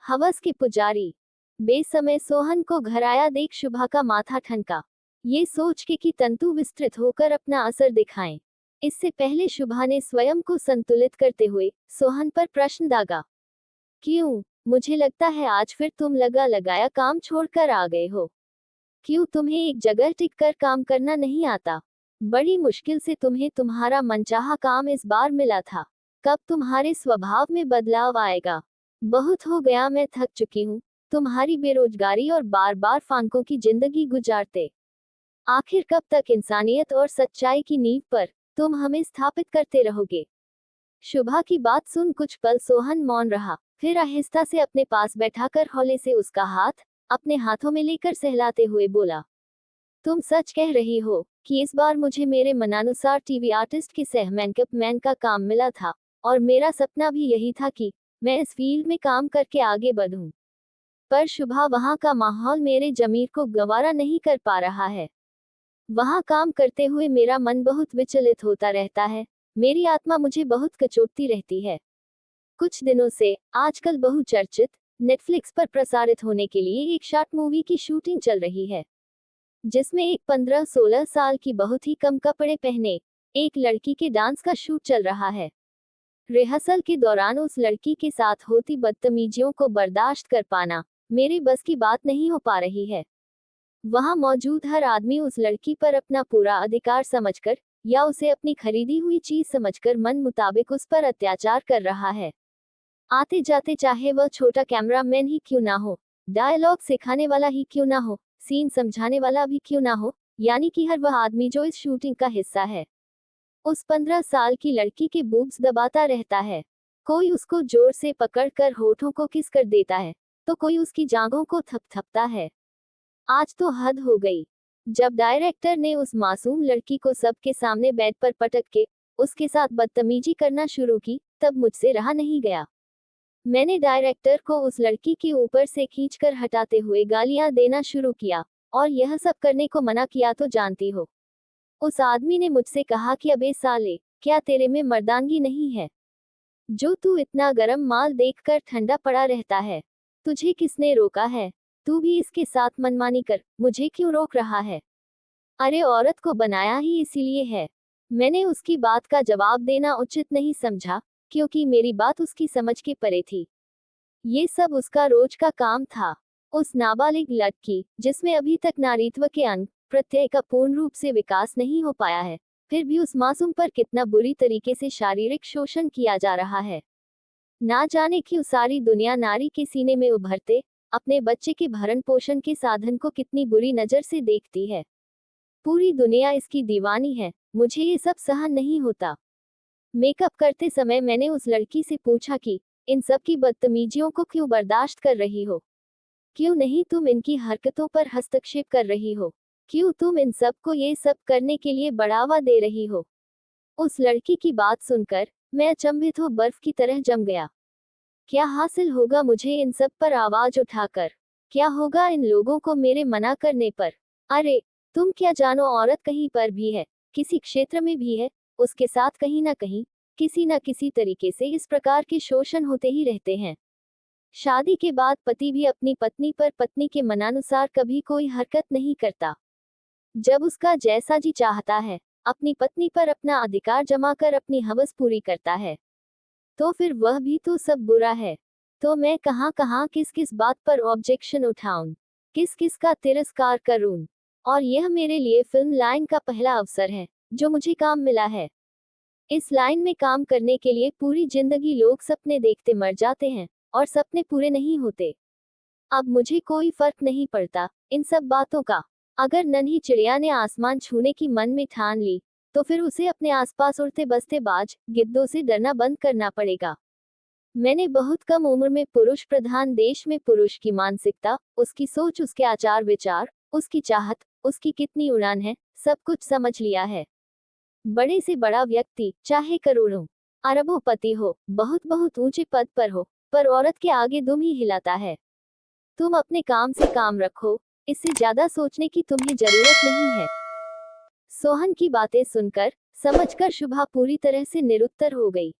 हवस के पुजारी। बेसमय सोहन को घर आया देख शुभा का माथा ठनका। ये सोच के कि तंतु विस्तृत होकर अपना असर दिखाएं। इससे पहले शुभा ने स्वयं को संतुलित करते हुए सोहन पर प्रश्न दागा। क्यों? मुझे लगता है आज फिर तुम लगा लगाया काम छोड़कर आ गए हो। क्यों तुम्हें एक जगह टिककर काम करना नहीं आता? बड़ी मुश्किल से तुम्हें तुम्हारा मनचाहा काम इस बार मिला था। कब तुम्हारे स्वभाव में बदलाव आएगा? बहुत हो गया, मैं थक चुकी हूँ तुम्हारी बेरोजगारी और बार बार फांकों की जिंदगी गुजारते। आखिर कब तक इंसानियत और सच्चाई की नींव पर तुम हमें स्थापित करते रहोगे? शुभा की बात सुन कुछ पल सोहन मौन रहा, फिर आहिस्ता से अपने पास बैठाकर हौले से उसका हाथ अपने हाथों में लेकर सहलाते हुए बोला, तुम सच कह रही हो कि इस बार मुझे मेरे मनानुसार टीवी आर्टिस्ट के सह मेकअप मैन का काम मिला था और मेरा सपना भी यही था कि मैं इस फील्ड में काम करके आगे बढ़ूं। पर शुभा वहां का माहौल मेरे जमीर को गवारा नहीं कर पा रहा है। वहां काम करते हुए मेरा मन बहुत विचलित होता रहता है। मेरी आत्मा मुझे बहुत कचोटती रहती है। कुछ दिनों से आजकल बहुचर्चित नेटफ्लिक्स पर प्रसारित होने के लिए एक शॉर्ट मूवी की शूटिंग चल रही है, जिसमें एक 15-16 साल की बहुत ही कम कपड़े पहने एक लड़की के डांस का शूट चल रहा है। रिहर्सल के दौरान उस लड़की के साथ होती बदतमीजियों को बर्दाश्त कर पाना मेरे बस की बात नहीं हो पा रही है। वहां मौजूद हर आदमी उस लड़की पर अपना पूरा अधिकार समझकर या उसे अपनी खरीदी हुई चीज समझकर मन मुताबिक उस पर अत्याचार कर रहा है। आते जाते चाहे वह छोटा कैमरामैन ही क्यों ना हो, डायलॉग सिखाने वाला ही क्यों ना हो, सीन समझाने वाला भी क्यों ना हो, यानी कि हर वह आदमी जो इस शूटिंग का हिस्सा है उस 15 साल की लड़की के बूब्स दबाता रहता है। कोई उसको जोर से पकड़कर होठों को किस कर देता है, तो कोई उसकी जांघों को थपथपता है। आज तो हद हो गई। जब डायरेक्टर ने उस मासूम लड़की को सबके सामने बेड पर पटक के उसके साथ बदतमीजी करना शुरू की, तब मुझसे रहा नहीं गया। मैंने डायरेक्टर को उस लड़की के ऊपर से खींचकर हटाते हुए गालियां देना शुरू किया और यह सब करने को मना किया तो जानती हो। उस आदमी ने मुझसे कहा कि अबे साले, क्या तेरे में मर्दानगी नहीं है? जो तू इतना गरम माल देखकर ठंडा पड़ा रहता है, तुझे किसने रोका है? तू भी इसके साथ मनमानी कर, मुझे क्यों रोक रहा है? अरे औरत को बनाया ही इसीलिए है। मैंने उसकी बात का जवाब देना उचित नहीं समझा, क्योंकि मेरी बात उसकी समझ के परे थी। ये सब उसका रोज का काम था। उस नाबालिग लड़की जिसमें अभी तक नारीत्व के अंग प्रत्यय का पूर्ण रूप से विकास नहीं हो पाया है, फिर भी उस मासूम पर कितना बुरी तरीके से शारीरिक शोषण किया जा रहा है। ना जाने क्यों सारी दुनिया नारी के सीने में उभरते अपने बच्चे के भरण पोषण के साधन को कितनी बुरी नजर से देखती है। पूरी दुनिया इसकी दीवानी है। मुझे ये सब सहन नहीं होता। मेकअप करते समय मैंने उस लड़की से पूछा कि इन सब की बदतमीजियों को क्यों बर्दाश्त कर रही हो? क्यों नहीं तुम इनकी हरकतों पर हस्तक्षेप कर रही हो? क्यों तुम इन सब को ये सब करने के लिए बढ़ावा दे रही हो? उस लड़की की बात सुनकर मैं अचंभित हो बर्फ की तरह जम गया। क्या हासिल होगा मुझे इन सब पर आवाज उठाकर? क्या होगा इन लोगों को मेरे मना करने पर? अरे, तुम क्या जानो, औरत कहीं पर भी है, किसी क्षेत्र में भी है, उसके साथ कहीं ना कहीं किसी न किसी तरीके से इस प्रकार के शोषण होते ही रहते हैं। शादी के बाद पति भी अपनी पत्नी पर पत्नी के मनानुसार कभी कोई हरकत नहीं करता। जब उसका जैसा जी चाहता है अपनी पत्नी पर अपना अधिकार जमाकर अपनी हवस पूरी करता है, तो फिर वह भी तो सब बुरा है। तो मैं कहां कहां किस किस बात पर ऑब्जेक्शन उठाऊं, किस किस का तिरस्कार करूं? और यह मेरे लिए फिल्म लाइन का पहला अवसर है जो मुझे काम मिला है। इस लाइन में काम करने के लिए पूरी जिंदगी लोग सपने देखते मर जाते हैं और सपने पूरे नहीं होते। अब मुझे कोई फर्क नहीं पड़ता इन सब बातों का। अगर नन्ही चिड़िया ने आसमान छूने की मन में ठान ली, तो फिर उसे अपने आसपास उड़ते बसते बाज गिद्धों से डरना बंद करना पड़ेगा। मैंने बहुत कम उम्र में पुरुष प्रधान देश में पुरुष की मानसिकता, उसकी सोच, उसके आचार विचार, उसकी चाहत, उसकी कितनी उड़ान है, सब कुछ समझ लिया है। बड़े से बड़ा व्यक्ति चाहे करोड़ों अरबों पति हो, बहुत बहुत ऊंचे पद पर हो, पर औरत के आगे दुम ही हिलाता है। तुम अपने काम से काम रखो, इससे ज्यादा सोचने की तुम्हें जरूरत नहीं है। सोहन की बातें सुनकर समझकर शुभा पूरी तरह से निरुत्तर हो गई।